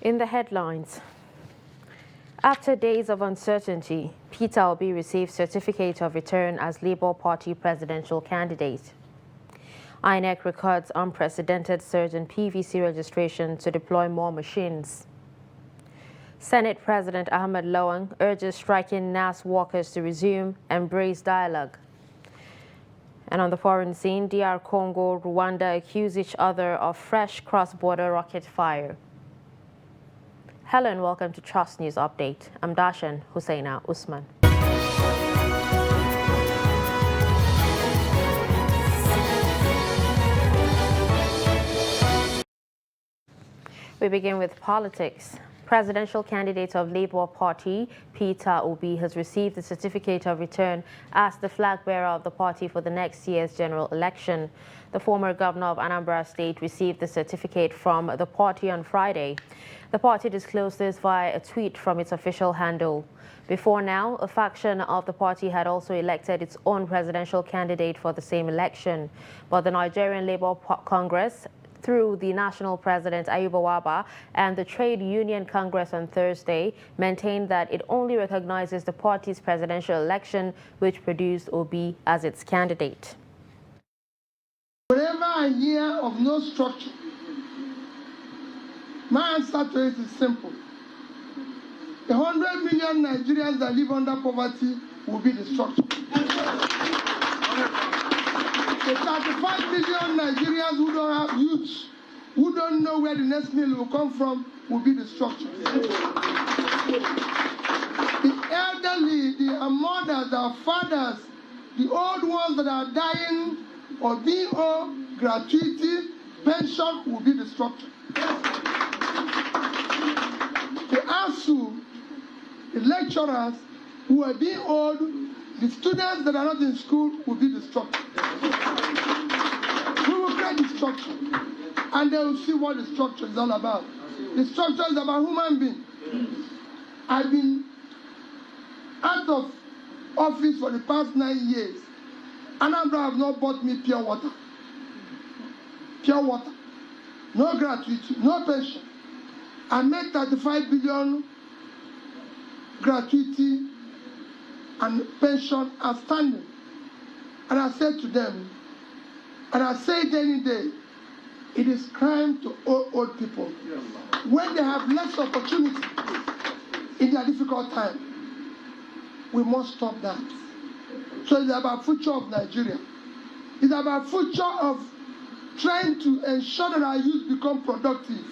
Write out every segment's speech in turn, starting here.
In the headlines, after days of uncertainty, Peter Obi received certificate of return as Labour Party presidential candidate. INEC records unprecedented surge in PVC registration to deploy more machines. Senate President Ahmed Lawan urges striking NAS workers to resume embrace dialogue. And on the foreign scene, DR Congo Rwanda accuse each other of fresh cross-border rocket fire. Hello and welcome to Trust News Update. I'm Dashan Husseina Usman. We begin with politics. Presidential candidate of Labour Party, Peter Obi, has received the certificate of return as the flag bearer of the party for the next year's general election. The former governor of Anambra State received the certificate from the party on Friday. The party disclosed this via a tweet from its official handle. Before now, a faction of the party had also elected its own presidential candidate for the same election. But the Nigerian Labour Congress, through the national president Ayuba Waba, and the Trade Union Congress on Thursday, maintained that it only recognizes the party's presidential election, which produced Obi as its candidate. Whenever I hear of no structure, my answer to it is simple. The 100 million Nigerians that live under poverty will be the structure. The 35 million Nigerians who don't have youth, who don't know where the next meal will come from, will be the structure. The elderly, the mothers, our fathers, the old ones that are dying or being owed gratuity, pension will be the structure. The ASU, the lecturers who are being owed, the students that are not in school will be the structure. We will create the structure, and they will see what the structure is all about. The structure is about human beings. I've been out of office for the past 9 years, and Anambra have not bought me pure water. Pure water. No gratuity, no pension. I made 35 billion gratuity and pension outstanding. And I said to them, and I say it any day, it is crime to owe old people. Yes. When they have less opportunity in their difficult time, we must stop that. So it's about future of Nigeria. It's about future of trying to ensure that our youth become productive.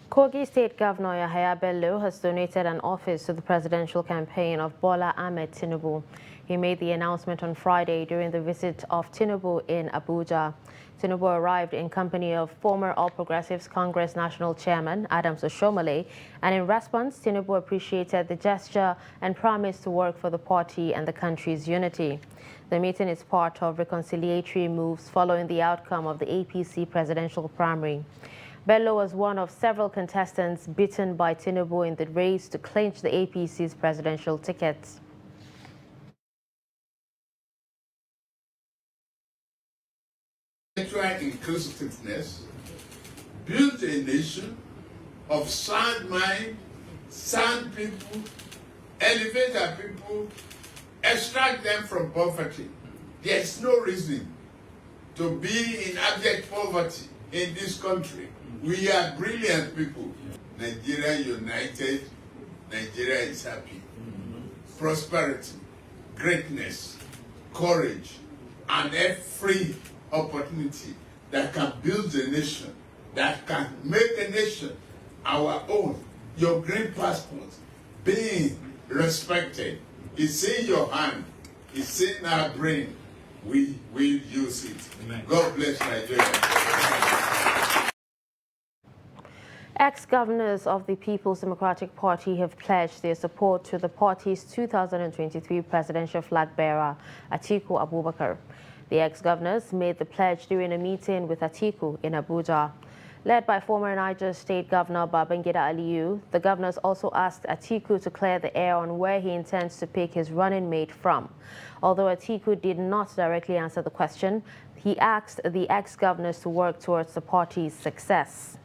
Kogi State Governor Yahaya Bello has donated an office to the presidential campaign of Bola Ahmed Tinubu. He made the announcement on Friday during the visit of Tinubu in Abuja. Tinubu arrived in company of former All Progressives Congress National Chairman Adams Oshomole, and in response, Tinubu appreciated the gesture and promised to work for the party and the country's unity. The meeting is part of reconciliatory moves following the outcome of the APC presidential primary. Bello was one of several contestants beaten by Tinubu in the race to clinch the APC's presidential ticket. Inclusiveness, build a nation of sound mind, sound people, elevate our people, extract them from poverty. There's no reason to be in abject poverty in this country. We are brilliant people. Nigeria united, Nigeria is happy. Prosperity, greatness, courage, and every opportunity that can build a nation, that can make a nation our own. Your green passport being respected is in your hand, it's in our brain. We will use it. Amen. God bless Nigeria. Ex-governors of the People's Democratic Party have pledged their support to the party's 2023 presidential flag bearer, Atiku Abubakar. The ex-governors made the pledge during a meeting with Atiku in Abuja. Led by former Niger State Governor Babangida Aliyu, the governors also asked Atiku to clear the air on where he intends to pick his running mate from. Although Atiku did not directly answer the question, he asked the ex-governors to work towards the party's success.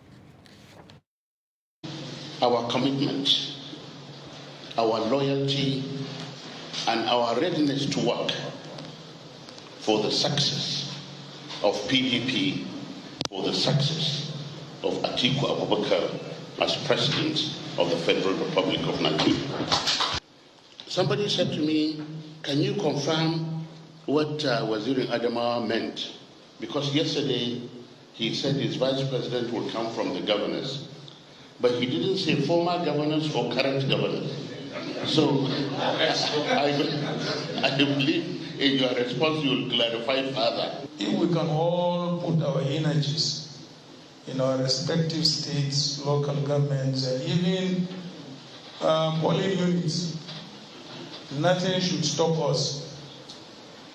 our commitment, our loyalty, and our readiness to work for the success of PDP, for the success of Atiku Abubakar as President of the Federal Republic of Nigeria. Somebody said to me, can you confirm what Waziri Adamawa meant? Because yesterday he said his vice president would come from the governors, but he didn't say former governors or current governors. So I believe in your response you will clarify further. If we can all put our energies in our respective states, local governments, and even polling units, nothing should stop us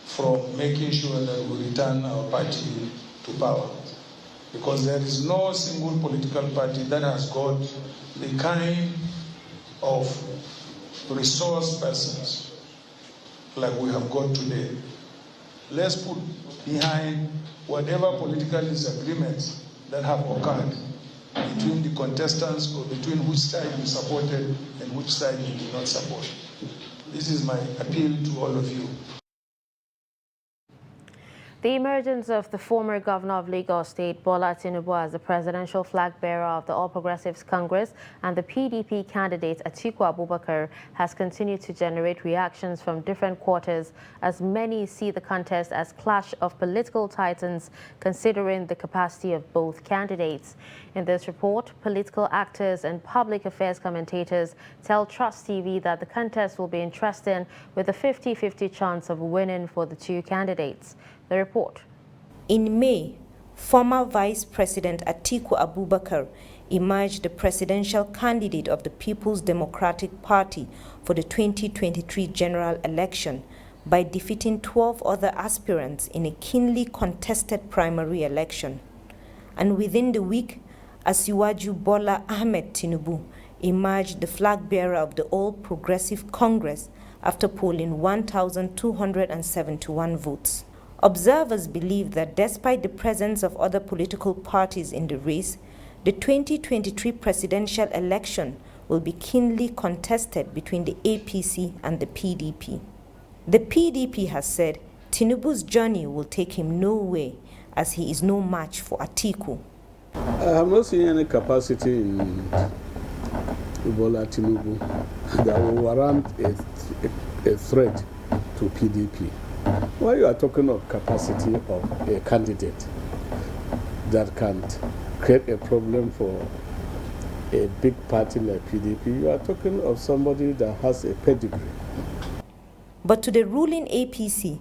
from making sure that we return our party to power. Because there is no single political party that has got the kind of resource persons like we have got today. Let's put behind whatever political disagreements that have occurred between the contestants or between which side you supported and which side you did not support. This is my appeal to all of you. The emergence of the former governor of Lagos State, Bola Tinubu, as the presidential flag bearer of the All Progressives Congress and the PDP candidate Atiku Abubakar has continued to generate reactions from different quarters, as many see the contest as clash of political titans, considering the capacity of both candidates. In this report, political actors and public affairs commentators tell Trust TV that the contest will be interesting, with a 50-50 chance of winning for the two candidates. The report. In May, former Vice President Atiku Abubakar emerged the presidential candidate of the People's Democratic Party for the 2023 general election by defeating 12 other aspirants in a keenly contested primary election. And within the week, Asiwaju Bola Ahmed Tinubu emerged the flag bearer of the All Progressive Congress after polling 1,271 votes. Observers believe that despite the presence of other political parties in the race, the 2023 presidential election will be keenly contested between the APC and the PDP. The PDP has said Tinubu's journey will take him nowhere, as he is no match for Atiku. I have not seen any capacity in Bola Tinubu that will warrant a threat to PDP. Why you are talking of capacity of a candidate that can create a problem for a big party like PDP, you are talking of somebody that has a pedigree. But to the ruling APC,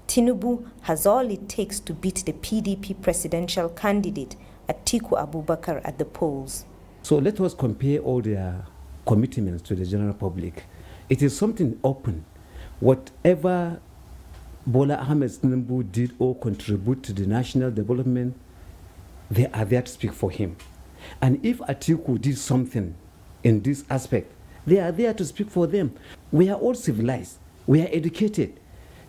Tinubu has all it takes to beat the PDP presidential candidate Atiku Abubakar at the polls. So let us compare all their commitments to the general public. It is something open. Whatever Bola Ahmed Tinubu did or contribute to the national development, they are there to speak for him. And if Atiku did something in this aspect, they are there to speak for them. We are all civilized. We are educated.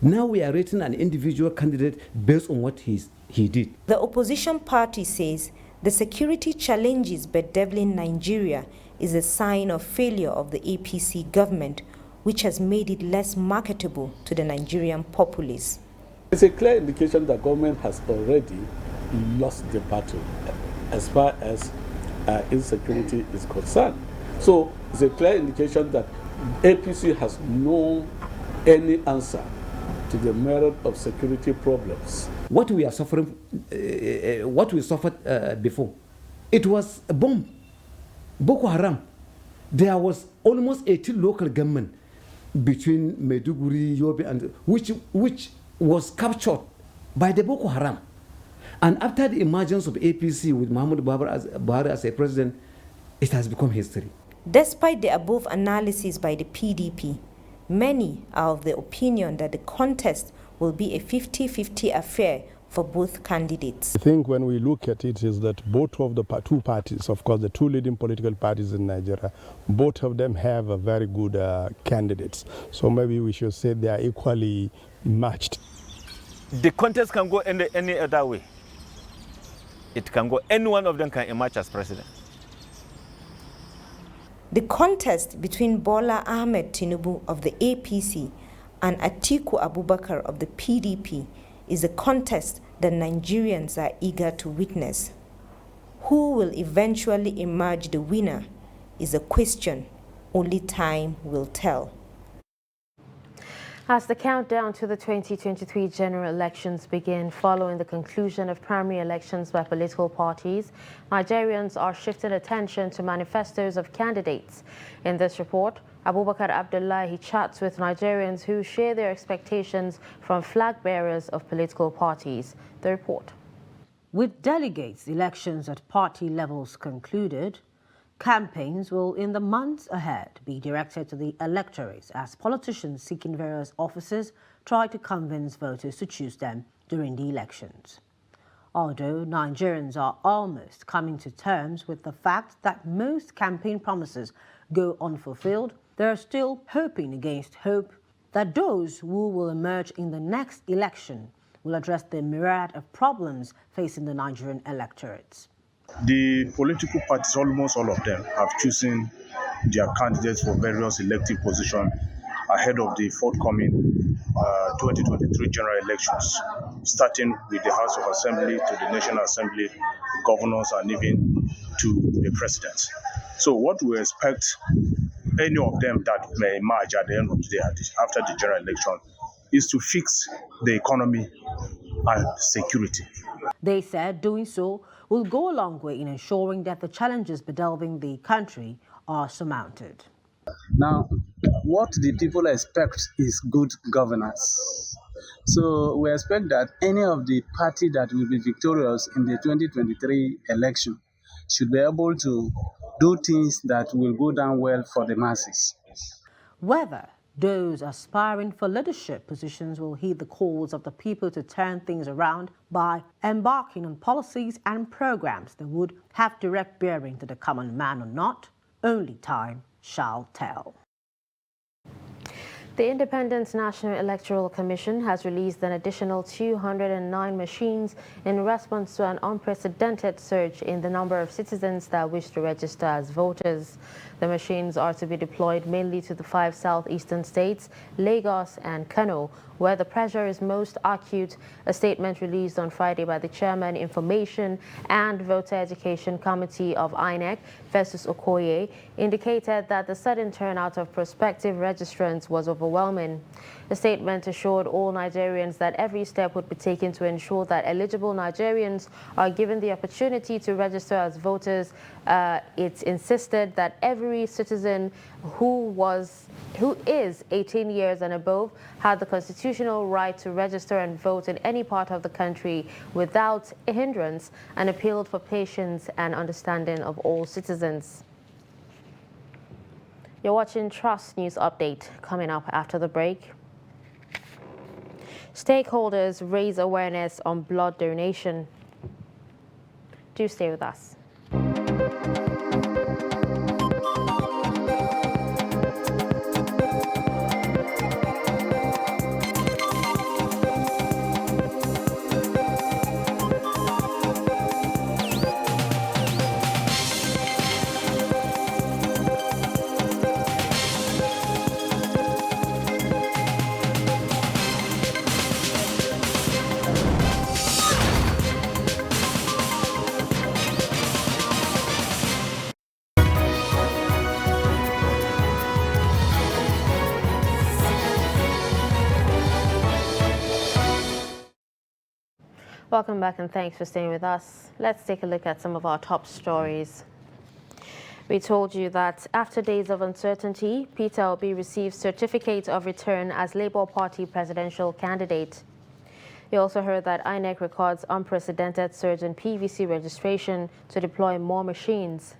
Now we are rating an individual candidate based on what he did. The opposition party says the security challenges bedeviling Nigeria is a sign of failure of the APC government, which has made it less marketable to the Nigerian populace. It's a clear indication that government has already lost the battle as far as insecurity is concerned. So it's a clear indication that APC has no any answer to the merit of security problems. What we are suffering, what we suffered before, it was a bomb. Boko Haram. There was almost 18 local government between Maiduguri, Yobe, and which was captured by the Boko Haram. And after the emergence of APC with Muhammad Buhari as a president, it has become history. Despite the above analysis by the PDP, many are of the opinion that the contest will be a 50-50 affair for both candidates. I think when we look at it is that both of the two parties, of course the two leading political parties in Nigeria, both of them have a very good candidates. So maybe we should say they are equally matched. The contest can go any other way. It can go, any one of them can emerge as president. The contest between Bola Ahmed Tinubu of the APC and Atiku Abubakar of the PDP is a contest that Nigerians are eager to witness. Who will eventually emerge the winner is a question only time will tell. As the countdown to the 2023 general elections begin following the conclusion of primary elections by political parties, Nigerians are shifting attention to manifestos of candidates. In this report, Abubakar Abdullahi chats with Nigerians who share their expectations from flag bearers of political parties. The report. With delegates' elections at party levels concluded, campaigns will, in the months ahead, be directed to the electorates as politicians seeking various offices try to convince voters to choose them during the elections. Although Nigerians are almost coming to terms with the fact that most campaign promises go unfulfilled, they are still hoping against hope that those who will emerge in the next election will address the myriad of problems facing the Nigerian electorates. The political parties, almost all of them, have chosen their candidates for various elective positions ahead of the forthcoming 2023 general elections, starting with the House of Assembly to the National Assembly, governors, and even to the president. So what we expect any of them that may emerge at the end of the day after the general election is to fix the economy and security. They said doing so will go a long way in ensuring that the challenges bedeviling the country are surmounted. Now, what the people expect is good governance. So we expect that any of the party that will be victorious in the 2023 election should be able to do things that will go down well for the masses. Whether those aspiring for leadership positions will heed the calls of the people to turn things around by embarking on policies and programs that would have direct bearing to the common man or not, only time shall tell. The Independent National Electoral Commission has released an additional 209 machines in response to an unprecedented surge in the number of citizens that wish to register as voters. The machines are to be deployed mainly to the 5 southeastern states, Lagos and Kano, where the pressure is most acute. A statement released on Friday by the Chairman, Information and Voter Education Committee of INEC, Festus Okoye, indicated that the sudden turnout of prospective registrants was overwhelming. The statement assured all Nigerians that every step would be taken to ensure that eligible Nigerians are given the opportunity to register as voters. It insisted that every citizen who is 18 years and above had the constitutional right to register and vote in any part of the country without a hindrance, and appealed for patience and understanding of all citizens. You're watching Trust News Update. Coming up after the break, stakeholders raise awareness on blood donation. Do stay with us. Welcome back and thanks for staying with us. Let's take a look at some of our top stories. We told you that after days of uncertainty, Peter Obi received certificate of return as Labour Party presidential candidate. You also heard that INEC records unprecedented surge in PVC registration to deploy more machines.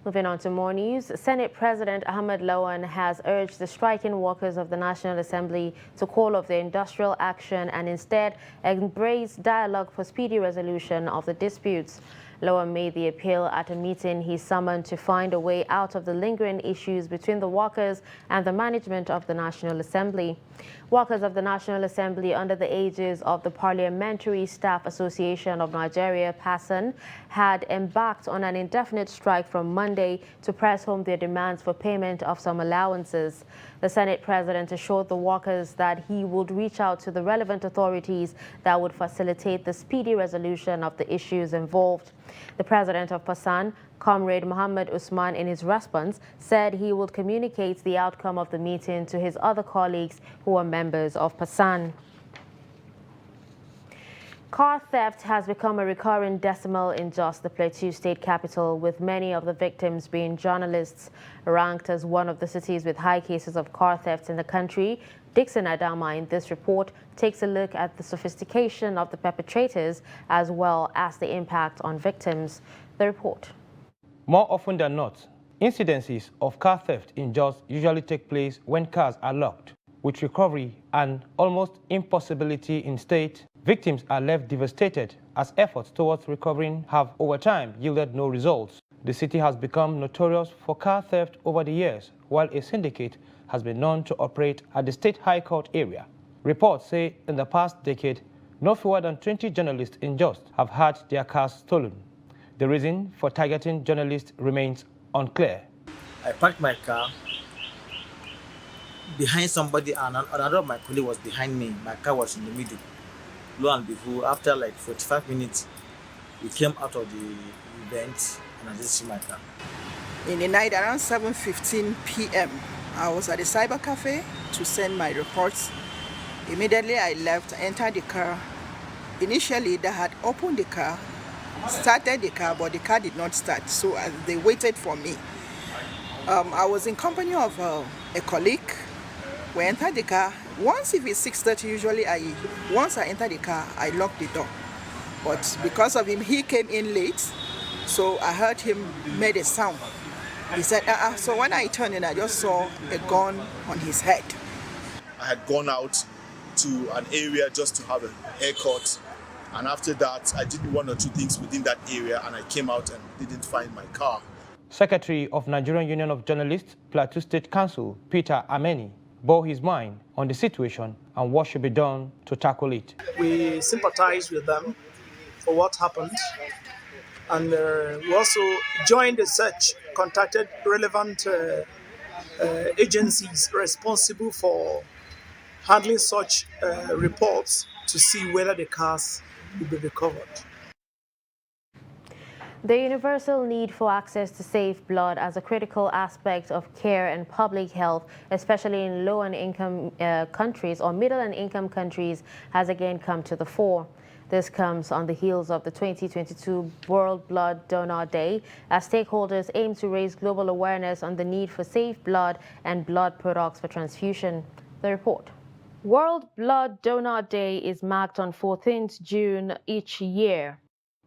Moving on to more news, Senate President Ahmed Lawan has urged the striking workers of the National Assembly to call off their industrial action and instead embrace dialogue for speedy resolution of the disputes. Lawan made the appeal at a meeting he summoned to find a way out of the lingering issues between the workers and the management of the National Assembly. Workers of the National Assembly under the aegis of the Parliamentary Staff Association of Nigeria, PASAN, had embarked on an indefinite strike from Monday to press home their demands for payment of some allowances. The Senate President assured the workers that he would reach out to the relevant authorities that would facilitate the speedy resolution of the issues involved. The President of PASAN, Comrade Muhammad Usman, in his response, said he would communicate the outcome of the meeting to his other colleagues who are members of PASAN. Car theft has become a recurring decimal in Jos, the Plateau State capital, with many of the victims being journalists. Ranked as one of the cities with high cases of car theft in the country, Dixon Adama in this report takes a look at the sophistication of the perpetrators as well as the impact on victims. The report. More often than not, incidences of car theft in Jos usually take place when cars are locked. With recovery an almost impossibility in state, victims are left devastated as efforts towards recovering have over time yielded no results. The city has become notorious for car theft over the years, while a syndicate has been known to operate at the State High Court area. Reports say in the past decade, no fewer than 20 journalists in Jos have had their cars stolen. The reason for targeting journalists remains unclear. I parked my car behind somebody and another of my colleagues was behind me. My car was in the middle. Lo and behold, after like 45 minutes, we came out of the event and I just see my car. In the night around 7:15 p.m., I was at the cyber cafe to send my reports. Immediately I left, entered the car. Initially, they had opened the car, started the car, but the car did not start. So they waited for me. I was in company of a colleague. We entered the car. Once if it's 6:30, usually once I enter the car, I lock the door. But because of him, he came in late. So I heard him made a sound. He said, So when I turned in, I just saw a gun on his head. I had gone out to an area just to have a haircut. And after that, I did one or two things within that area and I came out and didn't find my car. Secretary of Nigerian Union of Journalists, Plateau State Council, Peter Ameni, bore his mind on the situation and what should be done to tackle it. We sympathize with them for what happened. And we also joined the search, contacted relevant agencies responsible for handling such reports to see whether the cars will be recovered. The universal need for access to safe blood as a critical aspect of care and public health, especially in low and income countries or middle and income countries, has again come to the fore. This comes on the heels of the 2022 World Blood Donor Day, as stakeholders aim to raise global awareness on the need for safe blood and blood products for transfusion. The report. World Blood Donor Day is marked on 14th June each year.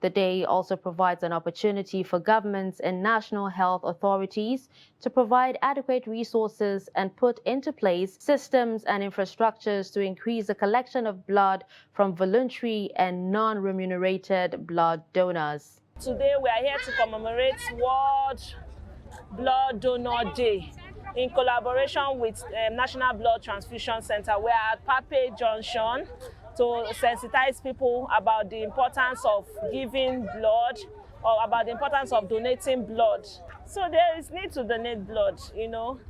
The day also provides an opportunity for governments and national health authorities to provide adequate resources and put into place systems and infrastructures to increase the collection of blood from voluntary and non-remunerated blood donors. Today we are here to commemorate World Blood Donor Day in collaboration with National Blood Transfusion Center. We are at Pape Junction to sensitize people about the importance of giving blood or about the importance of donating blood. So there is need to donate blood, you know.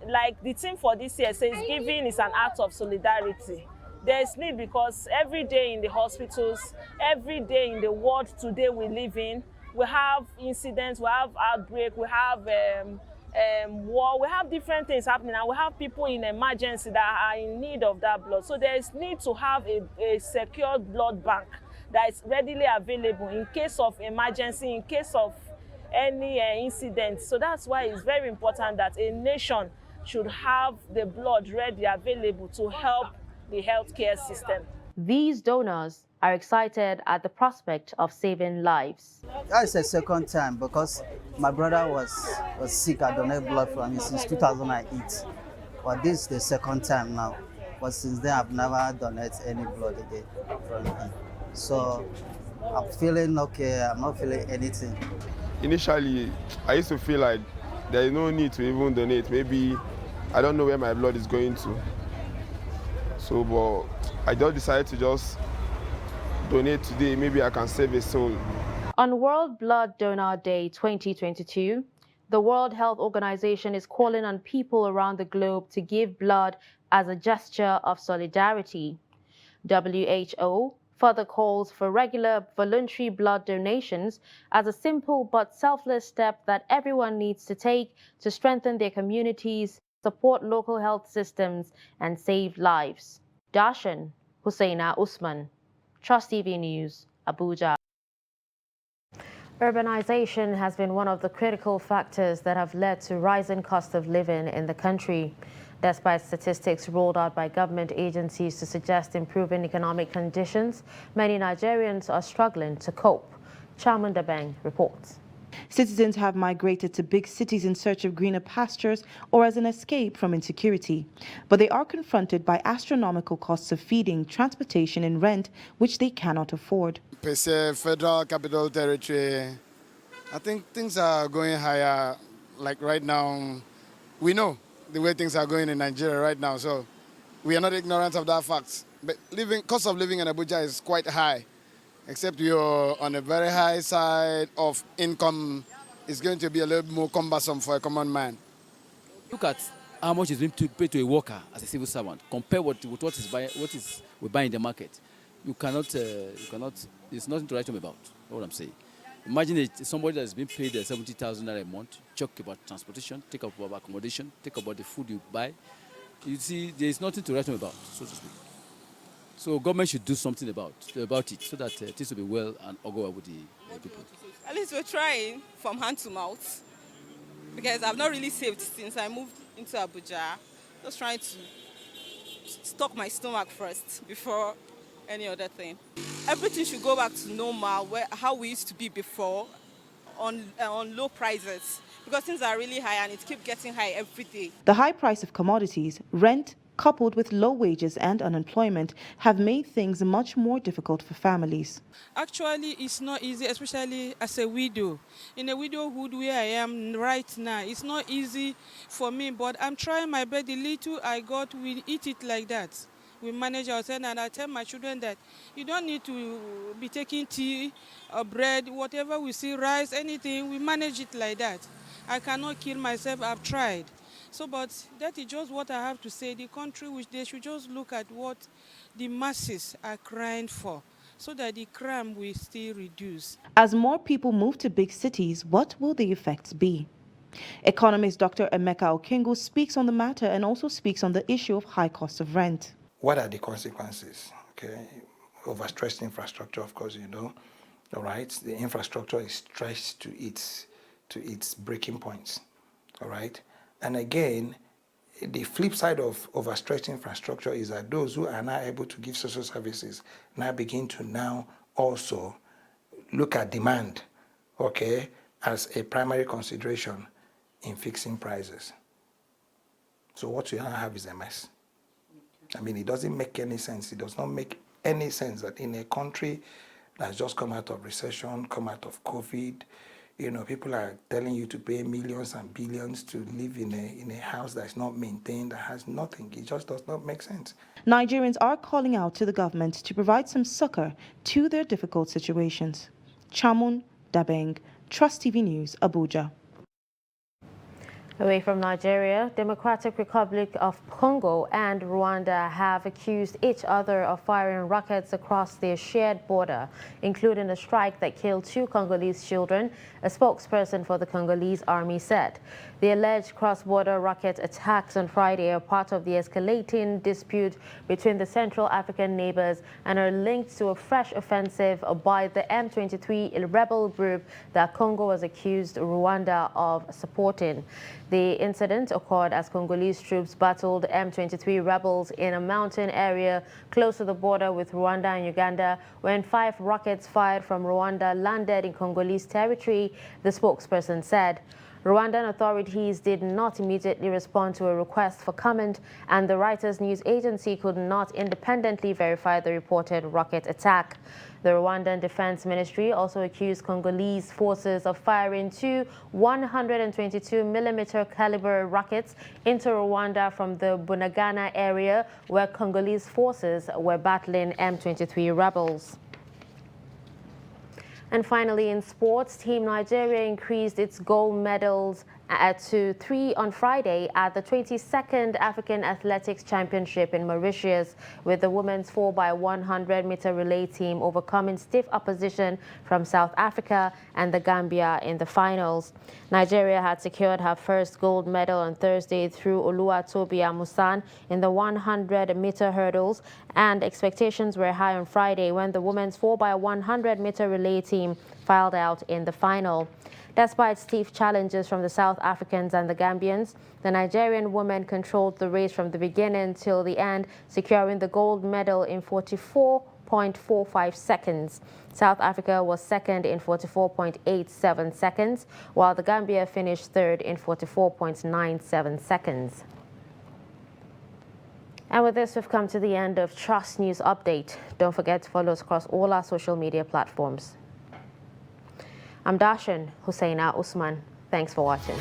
Like the theme for this year says, giving is an act of solidarity. There is need because every day in the hospitals, every day in the world today we live in, we have incidents, we have outbreak, we have war, we have different things happening, and we have people in emergency that are in need of that blood. So there is need to have a secure blood bank that is readily available in case of emergency, in case of any incident. So that's why it's very important that a nation should have the blood ready available to help the healthcare system. These donors are excited at the prospect of saving lives. That's the second time because my brother was sick. I donated blood from him since 2008. But this is the second time now. But since then, I've never donated any blood again from him. So I'm feeling okay. I'm not feeling anything. Initially, I used to feel like there is no need to even donate. Maybe I don't know where my blood is going to. So, but I just decided to just donate today. Maybe I can save a soul. On World Blood Donor Day 2022, the World Health Organization is calling on people around the globe to give blood as a gesture of solidarity. WHO further calls for regular voluntary blood donations as a simple but selfless step that everyone needs to take to strengthen their communities, support local health systems, and save lives. Darshan Hussaina Usman, Trust TV News, Abuja. Urbanization has been one of the critical factors that have led to rising cost of living in the country. Despite statistics rolled out by government agencies to suggest improving economic conditions, many Nigerians are struggling to cope. Chamunda Beng reports. Citizens have migrated to big cities in search of greener pastures or as an escape from insecurity. But they are confronted by astronomical costs of feeding, transportation and rent, which they cannot afford. Per se, Federal Capital Territory, I think things are going higher. Like right now, we know the way things are going in Nigeria right now, so we are not ignorant of that fact. But cost of living in Abuja is quite high. Except you're on a very high side of income, it's going to be a little more cumbersome for a common man. Look at how much is being paid to a worker as a civil servant. Compare with what we buy in the market. You cannot. There's nothing to write home about. What I'm saying. Imagine somebody that's been paid 70,000 a month. Talk about transportation. Take up about accommodation. Take about the food you buy. You see, there's nothing to write home about, so to speak. So government should do something about it so that things will be well and all go well with the people. At least we're trying from hand to mouth because I've not really saved since I moved into Abuja. Just trying to stock my stomach first before any other thing. Everything should go back to normal, how we used to be before, on low prices because things are really high and it keeps getting high every day. The high price of commodities, rent, coupled with low wages and unemployment, have made things much more difficult for families. Actually, it's not easy, especially as a widow. In a widowhood where I am right now, it's not easy for me, but I'm trying my best. The little I got, we eat it like that. We manage ourselves, and I tell my children that you don't need to be taking tea or bread, whatever we see, rice, anything, we manage it like that. I cannot kill myself, I've tried. So, but that is just what I have to say. The country, which they should just look at what the masses are crying for, so that the crime will still reduce. As more people move to big cities, what will the effects be? Economist Dr. Emeka Okengo speaks on the matter and also speaks on the issue of high cost of rent. What are the consequences? Okay, overstressed infrastructure, of course, you know. All right, the infrastructure is stretched to its breaking points. All right. And again, the flip side of overstretched infrastructure is that those who are now able to give social services now begin to now also look at demand, okay, as a primary consideration in fixing prices. So what you now have is a mess. I mean, it doesn't make any sense. It does not make any sense that in a country that's just come out of recession, come out of COVID, you know, people are telling you to pay millions and billions to live in a house that's not maintained, that has nothing. It just does not make sense. Nigerians are calling out to the government to provide some succor to their difficult situations. Chamun Dabeng, Trust TV News, Abuja. Away from Nigeria, Democratic Republic of Congo and Rwanda have accused each other of firing rockets across their shared border, including a strike that killed 2 Congolese children, a spokesperson for the Congolese army said. The alleged cross-border rocket attacks on Friday are part of the escalating dispute between the Central African neighbors and are linked to a fresh offensive by the M23 rebel group that Congo has accused Rwanda of supporting. The incident occurred as Congolese troops battled M23 rebels in a mountain area close to the border with Rwanda and Uganda when 5 rockets fired from Rwanda landed in Congolese territory, the spokesperson said. Rwandan authorities did not immediately respond to a request for comment, and the Reuters news agency could not independently verify the reported rocket attack. The Rwandan Defense Ministry also accused Congolese forces of firing 2 122mm caliber rockets into Rwanda from the Bunagana area, where Congolese forces were battling M23 rebels. And finally, in sports, Team Nigeria increased its gold medals to 3 on Friday at the 22nd African Athletics Championship in Mauritius, with the women's 4x100-meter relay team overcoming stiff opposition from South Africa and the Gambia in the finals. Nigeria had secured her first gold medal on Thursday through Oluwatobi Amusan in the 100-meter hurdles, and expectations were high on Friday when the women's 4x100-meter relay team filed out in the final. Despite stiff challenges from the South Africans and the Gambians, the Nigerian women controlled the race from the beginning till the end, securing the gold medal in 44.45 seconds. South Africa was second in 44.87 seconds, while the Gambia finished third in 44.97 seconds. And with this, we've come to the end of Trust News Update. Don't forget to follow us across all our social media platforms. I'm Darshan Husseina Usman. Thanks for watching.